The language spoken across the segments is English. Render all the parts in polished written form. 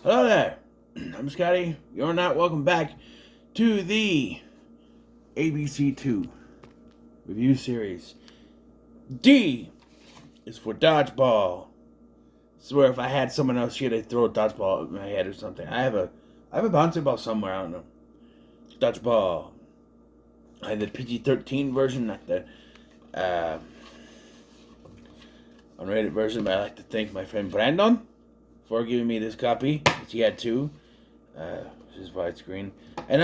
Hello there. I'm Scotty. You're not welcome back to the ABC2 review series. D is for Dodgeball. I swear if I had someone else here, they'd throw a dodgeball at my head or something. I have a bouncy ball somewhere. I don't know. Dodgeball. I have the PG-13 version, not the unrated version. But I'd like to thank my friend Brandon for giving me this copy. He had two. This is widescreen. And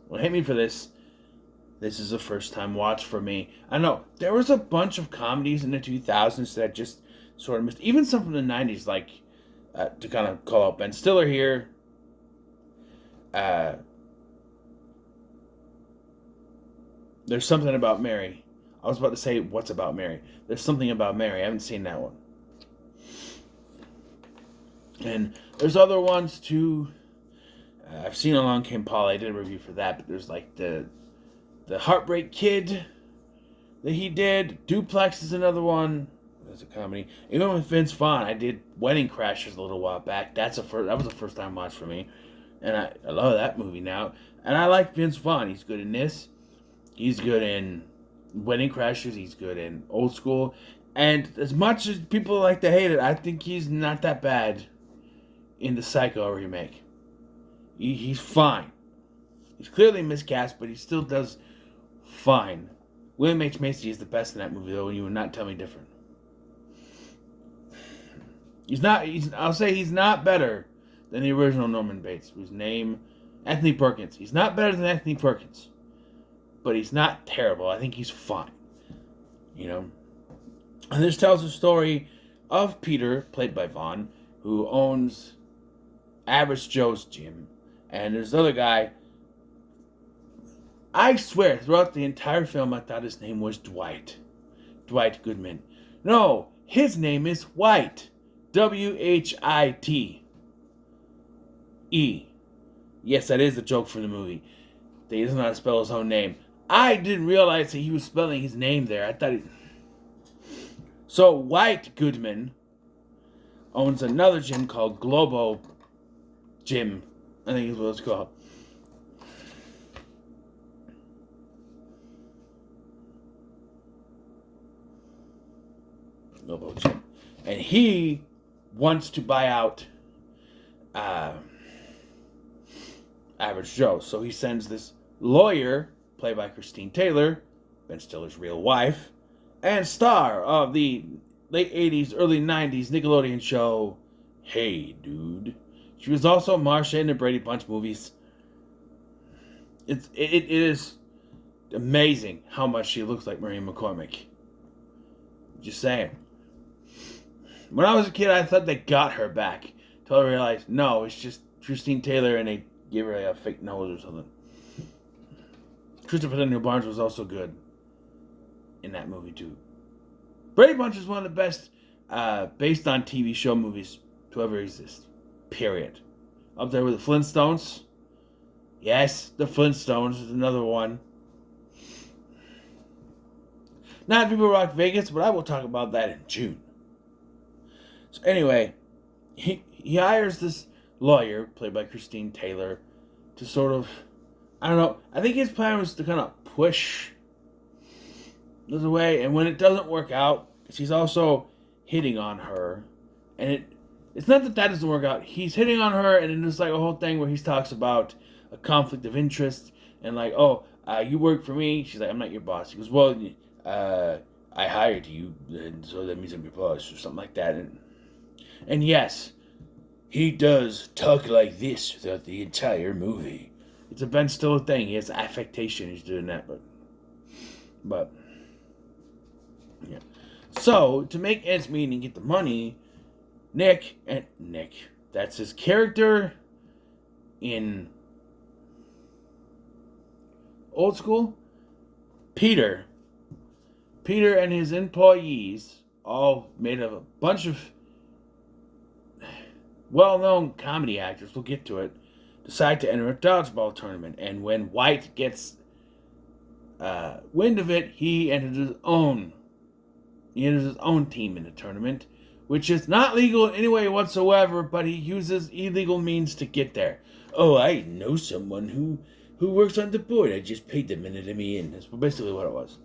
well, hate me for this. This is a first time watch for me. I know there was a bunch of comedies in the 2000s that I just sort of missed. Even some from the 90s, like to kind of call out Ben Stiller here. There's something about Mary. I was about to say What's About Mary. There's something about Mary. I haven't seen that one. And there's other ones too. I've seen Along Came Polly. I did a review for that, but there's like the Heartbreak Kid that he did. Duplex is another one. That's a comedy. Even with Vince Vaughn, I did Wedding Crashers a little while back. That was a first time watch for me, and I love that movie now. And I like Vince Vaughn. He's good in this. He's good in Wedding Crashers. He's good in Old School. And as much as people like to hate it, I think he's not that bad in the Psycho remake. He's fine. He's clearly miscast, but he still does fine. William H. Macy is the best in that movie, though, and you would not tell me different. I'll say he's not better than the original Norman Bates, whose name, Anthony Perkins. He's not better than Anthony Perkins, but he's not terrible. I think he's fine. You know? And this tells the story of Peter, played by Vaughn, who owns Average Joe's Gym. And there's another guy. I swear, throughout the entire film, I thought his name was Dwight. Dwight Goodman. No, his name is White. White. Yes, that is a joke from the movie. That he doesn't know how to spell his own name. I didn't realize that he was spelling his name there. I thought So, White Goodman owns another gym called Globo Gym. I think is what it's called. Globo Gym. And he wants to buy out Average Joe. So he sends this lawyer, played by Christine Taylor, Ben Stiller's real wife, and star of the late 80s, early 90s Nickelodeon show, Hey Dude. She was also Marcia in the Brady Bunch movies. It is amazing how much she looks like Marie McCormick. Just saying. When I was a kid, I thought they got her back. Until I realized, no, it's just Christine Taylor and they gave her a fake nose or something. Christopher Daniel Barnes was also good in that movie too. Brady Bunch is one of the best based on TV show movies to ever exist. Period. Up there with the Flintstones. Yes, the Flintstones is another one. Not Viva Rock Vegas, but I will talk about that in June. So anyway, he hires this lawyer, played by Christine Taylor, to sort of, I don't know, I think his plan was to kind of push this away, and when it doesn't work out, she's also hitting on her, and it's not that doesn't work out, he's hitting on her, and then there's like a whole thing where he talks about a conflict of interest, and like, you work for me, she's like, I'm not your boss, he goes, well, I hired you, and so that means I'm your boss, or something like that, and yes, he does talk like this throughout the entire movie. It's a Ben Stiller thing. He has affectation. He's doing that, but yeah. So to make ends meet and get the money, Nick, that's his character in Old School. Peter and his employees, all made of a bunch of well-known comedy actors, we'll get to it, decide to enter a dodgeball tournament. And when White gets wind of it, he enters his own team in the tournament, which is not legal in any way whatsoever, but he uses illegal means to get there. Oh, I know someone who works on the board. I just paid them and let me in. That's basically what it was.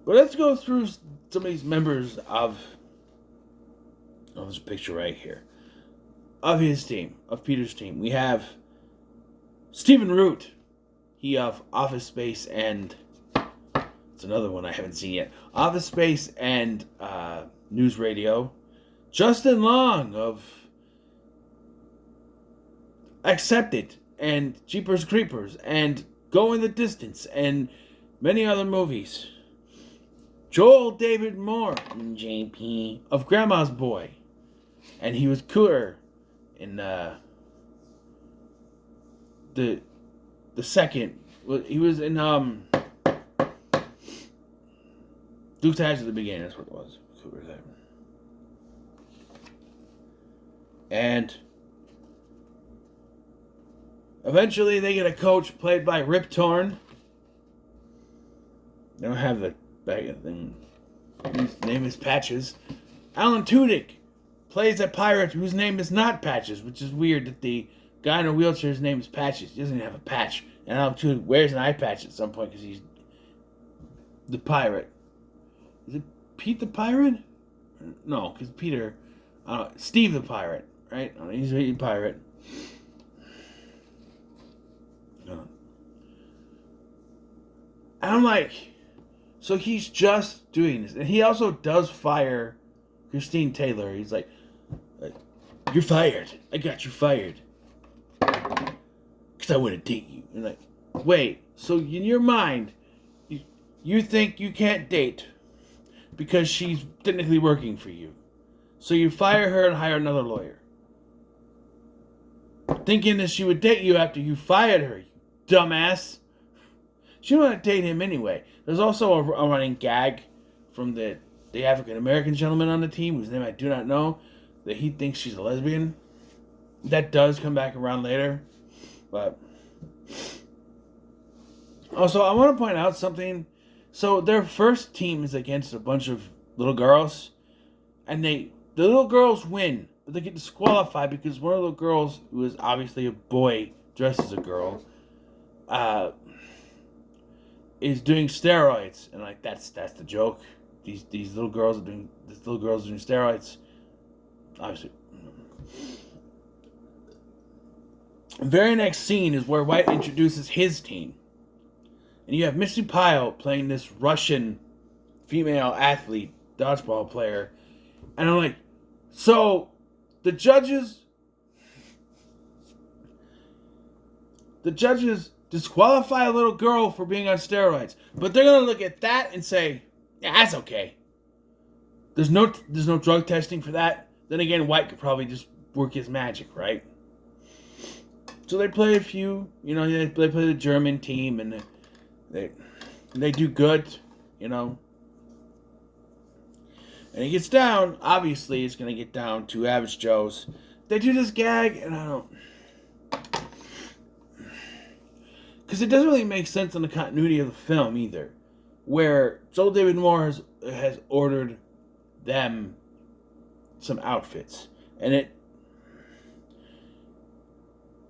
But let's go through some of these members of... Oh, there's a picture right here. Of his team, of Peter's team. We have Stephen Root. He of Office Space and... It's another one I haven't seen yet. Office Space and News Radio. Justin Long of Accepted and Jeepers Creepers and Going the Distance and many other movies. Joel David Moore, JP, of Grandma's Boy. And he was cooler in the second. He was in Duke's Hatch at the beginning. That's what it was. Cooler there. And eventually they get a coach played by Rip Torn. They don't have the bag of thing. His name is Patches. Alan Tudyk plays a pirate whose name is not Patches, which is weird that the guy in a wheelchair's name is Patches. He doesn't even have a patch. And Alan Tudyk wears an eye patch at some point because he's the pirate. Is it Pete the Pirate? No, because Peter... Steve the Pirate, right? He's a pirate. And I'm like... So he's just doing this. And he also does fire Christine Taylor. He's like, you're fired. I got you fired. Because I want to date you. And like, wait. So in your mind, you think you can't date because she's technically working for you. So you fire her and hire another lawyer. Thinking that she would date you after you fired her, you dumbass. She don't want to date him anyway. There's also a running gag from the African-American gentleman on the team, whose name I do not know, that he thinks she's a lesbian. That does come back around later. But also, I want to point out something. So their first team is against a bunch of little girls. And the little girls win. But they get disqualified because one of the girls, who is obviously a boy dressed as a girl, is doing steroids, and like that's the joke. These little girls are doing steroids. Obviously. The very next scene is where White introduces his team, and you have Missy Pyle playing this Russian female athlete, dodgeball player, and I'm like, so the judges disqualify a little girl for being on steroids. But they're going to look at that and say, yeah, that's okay. There's no drug testing for that. Then again, White could probably just work his magic, right? So they play a few, they play the German team, and they do good, And it gets down, obviously it's going to get down to Average Joe's. They do this gag, and I don't... Because it doesn't really make sense in the continuity of the film either. Where Joel David Moore has ordered them some outfits. And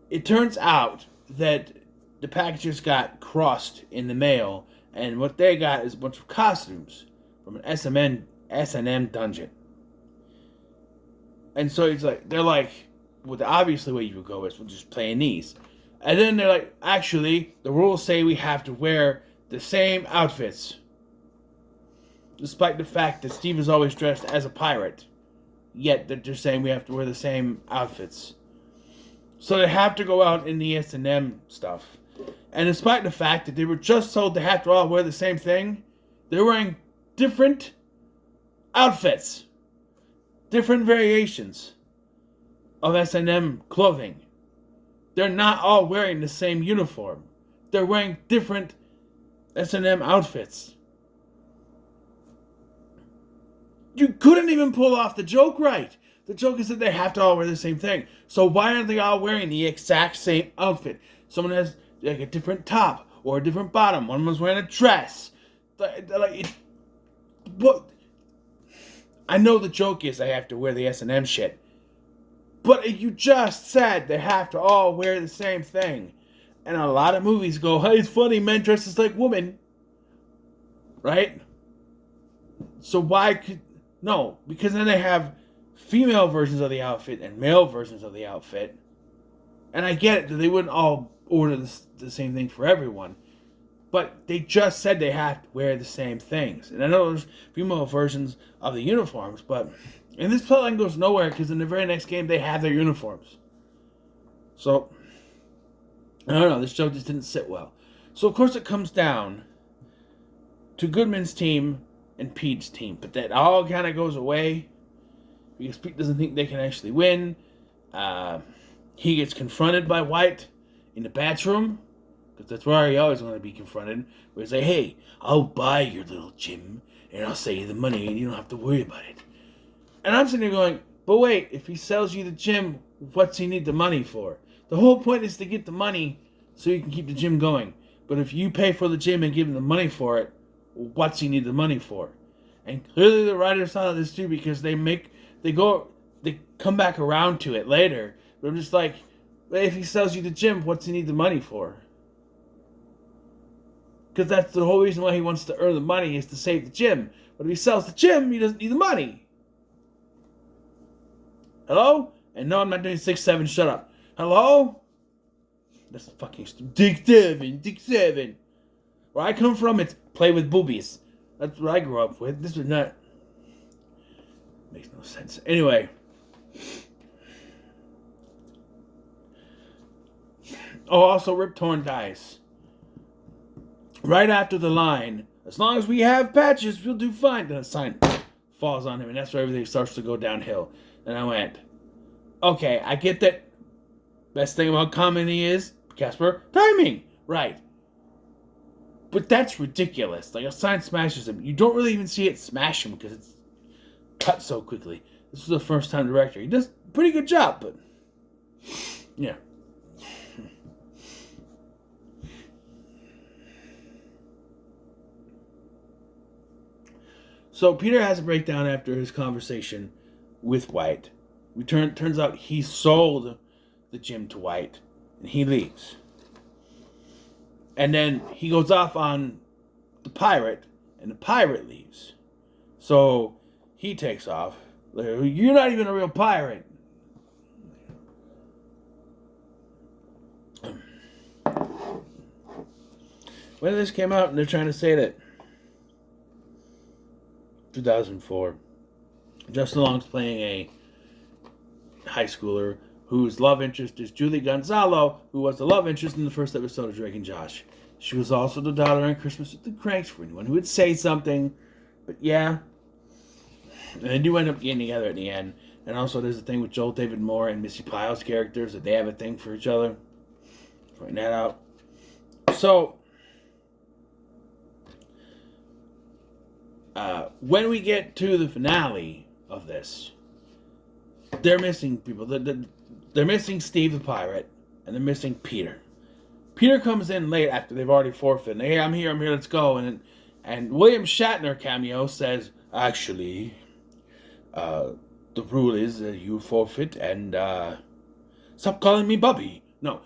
it turns out that the packages got crossed in the mail. And what they got is a bunch of costumes from an S&M dungeon. And so they're like, well, the obvious way you would go is we'll just play in these. And then they're like, actually, the rules say we have to wear the same outfits. Despite the fact that Steve is always dressed as a pirate. Yet they're saying we have to wear the same outfits. So they have to go out in the S&M stuff. And despite the fact that they were just told they have to all wear the same thing, they're wearing different outfits. Different variations of S&M clothing. They're not all wearing the same uniform. They're wearing different S&M outfits. You couldn't even pull off the joke right. The joke is that they have to all wear the same thing. So why aren't they all wearing the exact same outfit? Someone has like a different top or a different bottom. One was wearing a dress. What? I know the joke is they have to wear the S&M shit. But you just said they have to all wear the same thing. And a lot of movies go, hey, it's funny, men dresses like women. Right? So why could... No, because then they have female versions of the outfit and male versions of the outfit. And I get it, that they wouldn't all order the same thing for everyone. But they just said they have to wear the same things. And I know there's female versions of the uniforms, but... And this plotline goes nowhere because in the very next game they have their uniforms. So, I don't know, this joke just didn't sit well. So, of course, it comes down to Goodman's team and Pete's team. But that all kind of goes away because Pete doesn't think they can actually win. He gets confronted by White in the bathroom, because that's where he always want to be confronted. Where he's like, hey, I'll buy your little gym, and I'll save you the money, and you don't have to worry about it. And I'm sitting there going, but wait, if he sells you the gym, what's he need the money for? The whole point is to get the money so you can keep the gym going. But if you pay for the gym and give him the money for it, what's he need the money for? And clearly the writers thought of this too, because they come back around to it later. But I'm just like, if he sells you the gym, what's he need the money for? Because that's the whole reason why he wants to earn the money, is to save the gym. But if he sells the gym, he doesn't need the money. Hello? And no, I'm not doing 6-7, shut up. Hello? That's fucking stupid. Dick 7. Where I come from, it's play with boobies. That's what I grew up with. This was not... Makes no sense. Anyway. Oh, also Rip Torn dies. Right after the line, as long as we have patches, we'll do fine. Then a sign falls on him, and that's where everything starts to go downhill. And I went, okay, I get that. Best thing about comedy is, Casper, timing. Right. But that's ridiculous. Like, a sign smashes him. You don't really even see it smash him because it's cut so quickly. This was a first-time director. He does a pretty good job, but... yeah. So Peter has a breakdown after his conversation with White. Turns out he sold the gym to White, and he leaves. And then he goes off on the pirate, and the pirate leaves. So he takes off. You're not even a real pirate. When this came out, and they're trying to say that 2004. Justin Long's playing a high schooler whose love interest is Julie Gonzalo, who was the love interest in the first episode of Drake and Josh. She was also the daughter in Christmas with the Cranks, for anyone who would say something. But yeah. And they do end up getting together at the end. And also there's a thing with Joel David Moore and Missy Pyle's characters, that they have a thing for each other. Point that out. So... when we get to the finale of this, they're missing people. They're missing Steve the pirate, and they're missing Peter. Peter comes in late after they've already forfeited. Hey, I'm here, let's go. And William Shatner cameo says, actually, the rule is that you forfeit and stop calling me Bubby. No,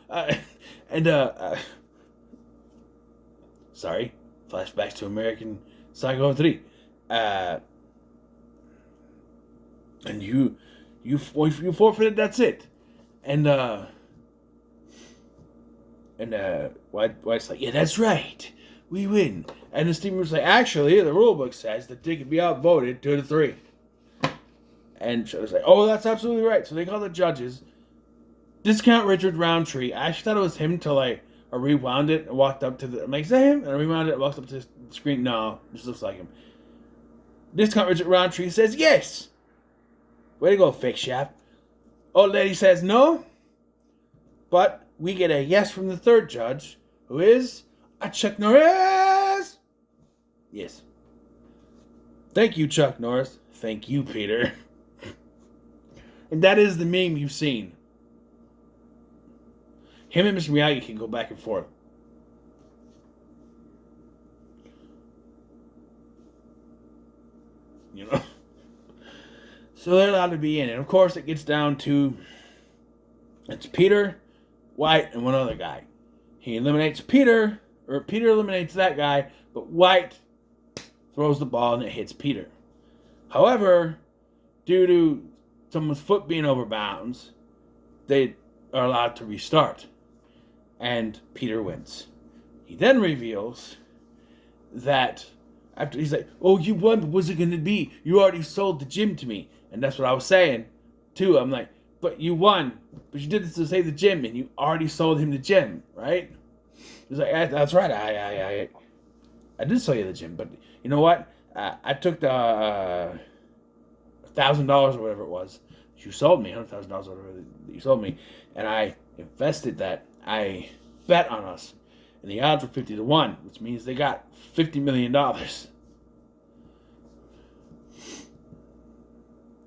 sorry, flashbacks to American Psycho 3. And you forfeited, that's it. And White's like, yeah, that's right, we win. And then Stephen was like, actually, the rule book says that they can be outvoted 2-3. And so I was like, oh, that's absolutely right. So they call the judges. Discount Richard Roundtree. I actually thought it was him until I rewound it and walked up to the... I'm like, is that him? And I rewound it and walked up to the screen. No, it just looks like him. Discount Richard Roundtree says yes. Way to go, fake shaft. Old lady says no. But we get a yes from the third judge, who is a Chuck Norris. Yes. Thank you, Chuck Norris. Thank you, Peter. And that is the meme you've seen. Him and Mr. Miyagi can go back and forth. You know? So they're allowed to be in. And of course, it gets down to it's Peter, White, and one other guy. He eliminates Peter, or Peter eliminates that guy, but White throws the ball and it hits Peter. However, due to someone's foot being over bounds, they are allowed to restart. And Peter wins. He then reveals that after he's like, "Oh, you won, but what's it going to be? You already sold the gym to me." And that's what I was saying, too. I'm like, "But you won, but you did this to save the gym, and you already sold him the gym, right?" He's like, "That's right, I did sell you the gym, but you know what? I took the $1,000 or whatever it was you sold me, $100,000 or whatever you sold me, and I invested that. I bet on us, and the odds were 50-1, which means they got $50 million.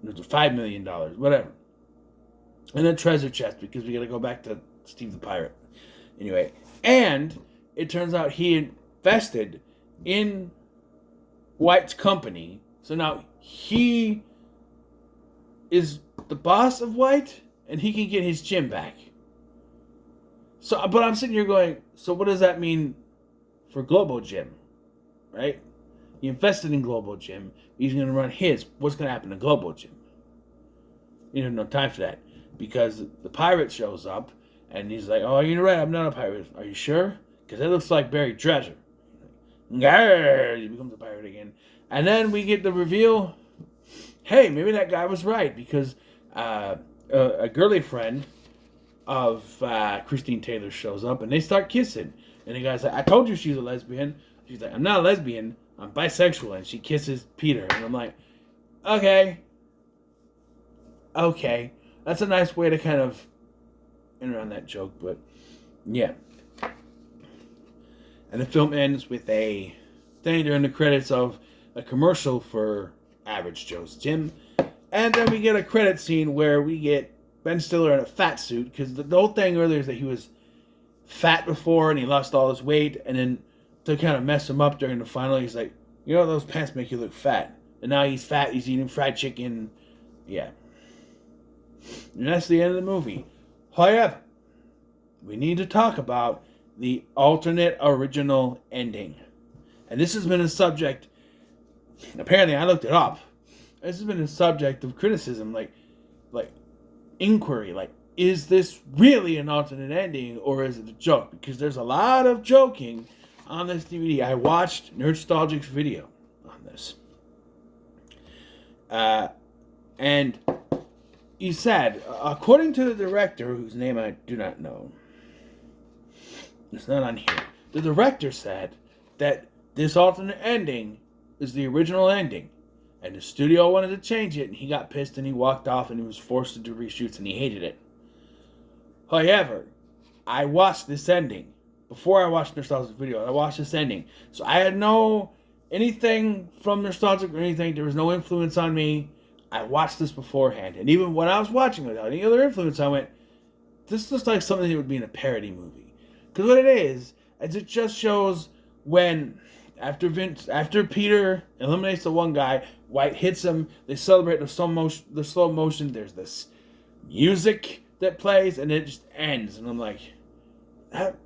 It was $5 million, whatever. And then treasure chest, because we got to go back to Steve the Pirate. Anyway, and it turns out he invested in White's company, so now he is the boss of White, and he can get his gym back. So, but I'm sitting here going, so what does that mean for Global Gym, right? He invested in Global Gym. He's going to run his. What's going to happen to Global Gym? You have no time for that, because the pirate shows up, and he's like, "Oh, you're right, I'm not a pirate. Are you sure? Because it looks like buried treasure." He becomes a pirate again. And then we get the reveal, hey, maybe that guy was right, because a girly friend of Christine Taylor shows up, and they start kissing. And the guy's like, "I told you she's a lesbian." She's like, "I'm not a lesbian, I'm bisexual." And she kisses Peter. And I'm like, okay. That's a nice way to kind of end around that joke, but yeah. And the film ends with a thing during the credits of a commercial for Average Joe's Gym. And then we get a credit scene where we get Ben Stiller in a fat suit, because the whole thing earlier is that he was fat before and he lost all his weight, and then to kind of mess him up during the final, he's like, "You know, those pants make you look fat." And now he's fat, he's eating fried chicken. Yeah. And that's the end of the movie. However, we need to talk about the alternate original ending. And this has been a subject, apparently I looked it up, this has been a subject of criticism, like inquiry, like, is this really an alternate ending, or is it a joke? Because there's a lot of joking on this DVD. I watched Nerdstalgic's video on this. And he said, according to the director, whose name I do not know, it's not on here, the director said that this alternate ending is the original ending, and the studio wanted to change it, and he got pissed and he walked off, and he was forced to do reshoots, and he hated it. However, I watched this ending before I watched Nostalgic video. I watched this ending, so I had no anything from Nostalgic or anything. There was no influence on me. I watched this beforehand, and even when I was watching it without any other influence, I went, "This looks like something that would be in a parody movie." Because what it is it just shows when after Peter eliminates the one guy, White hits him. They celebrate the slow motion. There's this music that plays, and it just ends. And I'm like, that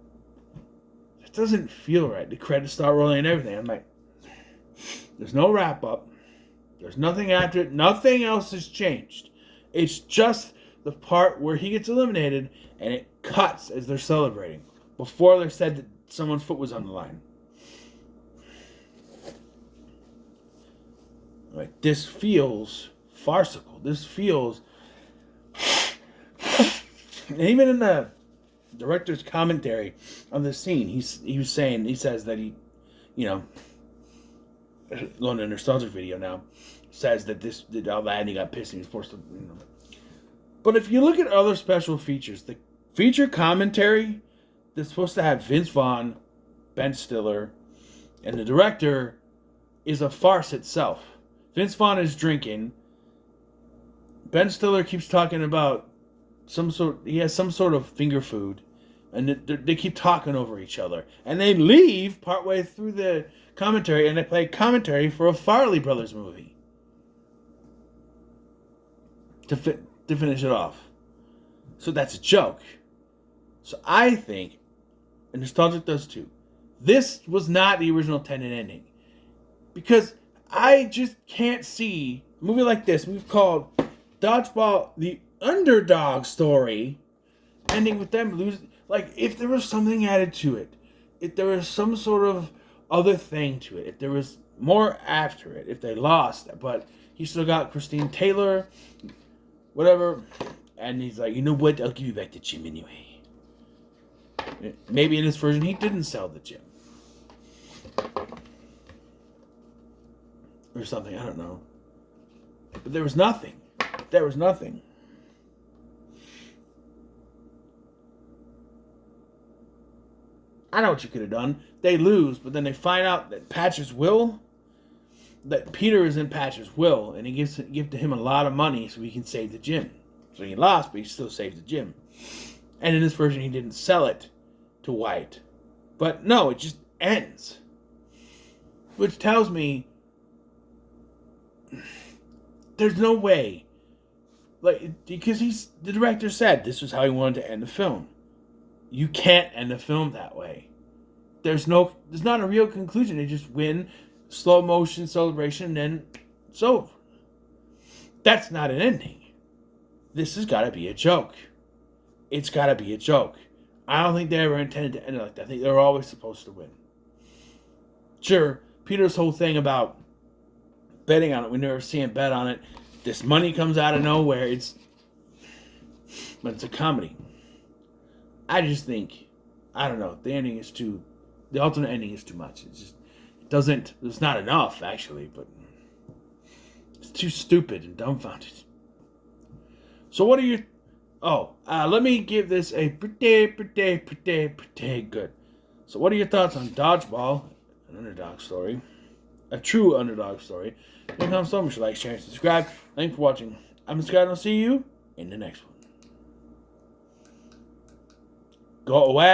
doesn't feel right. The credits start rolling and everything. I'm like, there's no wrap up. There's nothing after it. Nothing else has changed. It's just the part where he gets eliminated, and it cuts as they're celebrating. Before they said that someone's foot was on the line. Like, this feels farcical. This feels... And even in the director's commentary on the scene, he says that he, going to a Nostalgic video now, says that this did all that and he got pissed and he was forced to, But if you look at other special features, the feature commentary that's supposed to have Vince Vaughn, Ben Stiller, and the director is a farce itself. Vince Vaughn is drinking. Ben Stiller keeps talking about he has some sort of finger food, and they keep talking over each other. And they leave partway through the commentary, and they play commentary for a Farrelly Brothers movie. to finish it off. So that's a joke. So I think, and Nostalgic does too, this was not the original Tenet ending. Because I just can't see a movie like this, we've called Dodgeball the Underdog story, ending with them losing. Like, if there was something added to it, if there was some sort of other thing to it, if there was more after it, if they lost, but he still got Christine Taylor, whatever, and he's like, you know what, I'll give you back the gym anyway. Maybe in this version he didn't sell the gym. Or something, I don't know. But there was nothing. There was nothing. I know what you could have done. They lose, but then they find out that Patch's will, that Peter is in Patch's will, and he gives to him a lot of money so he can save the gym. So he lost, but he still saves the gym. And in this version, he didn't sell it to White. But no, it just ends. Which tells me there's no way. Like, because the director said this was how he wanted to end the film. You can't end the film that way. There's not a real conclusion. They just win, slow motion celebration, and then it's over. That's not an ending. This has got to be a joke. It's got to be a joke. I don't think they ever intended to end it like that. I think they were always supposed to win. Sure, Peter's whole thing about betting on it, we never see him bet on it. This money comes out of nowhere. But it's a comedy. I just think, I don't know, the alternate ending is too much. It's not enough, actually, but it's too stupid and dumbfounded. So what are your, let me give this a pretty good. So what are your thoughts on Dodgeball, an underdog story, a true underdog story? Leave a comment below, make sure to like, share, and subscribe. Thanks for watching. I'm Scott, and I'll see you in the next one. Go away.